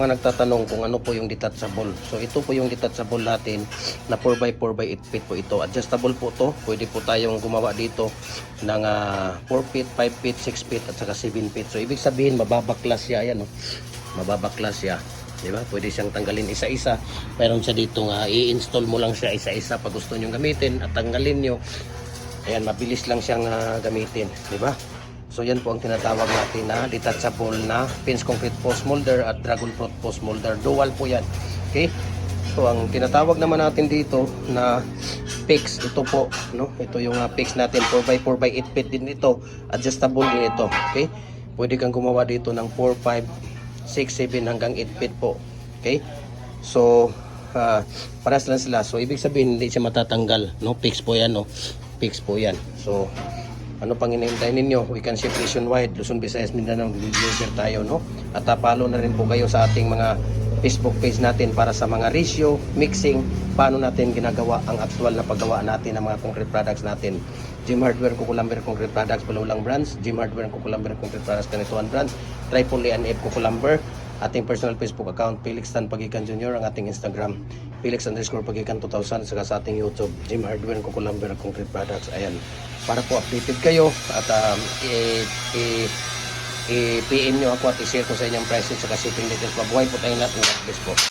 Mga nagtatanong kung ano po yung detachable. So ito po yung detachable natin na 4x4x8 feet po ito. Adjustable po to. Pwede po tayong gumawa dito ng 4 feet, 5 feet, 6 feet at saka 7 feet. So ibig sabihin mababaklas siya. Ayan, oh. Mababaklas siya. Diba? Pwede siyang tanggalin isa-isa. Meron siya dito i-install mo lang siya isa-isa pag gusto nyo gamitin at tanggalin nyo. Ayan, mabilis lang siyang gamitin. Diba? So yan po ang tinatawag natin na detachable na Pins Concrete Post Molder at Dragon Fruit Post Molder. Dual po yan. Okay? So ang tinatawag naman natin dito na PIX, ito po, no? Ito yung PIX natin, 4x4x8 feet din ito. Adjustable din ito. Okay? Pwede kang gumawa dito ng 4, 5, 6, 7 hanggang 8 feet po. Okay? So paras lang sila. So ibig sabihin hindi siya matatanggal, no? PIX po yan, no? PIX po yan. So ano pang hinihintay ninyo? We can ship nationwide, Luzon, Visayas, Mindanao, deliver tayo, no? At follow na rin po kayo sa ating mga Facebook page natin para sa mga ratio, mixing, paano natin ginagawa ang actual na paggawa natin ng mga concrete products natin. Gym Hardware, Kukulamber Concrete Products, Palulang Brands, Gym Hardware, Kukulamber Concrete Products, Kanituan Brands, Triple A&F Kukulamber, ating personal Facebook account, Felix Tan Pagikan Jr., ang ating Instagram, Felix_Pagikan 2000, saka sa ating YouTube, Gym Hardware, Kukulamber Concrete Products. Ayan, para po updated kayo at i-PM nyo ako at i-share ko sa inyong prices at shipping details. Mabuhay po tayong lahat ng God bless po.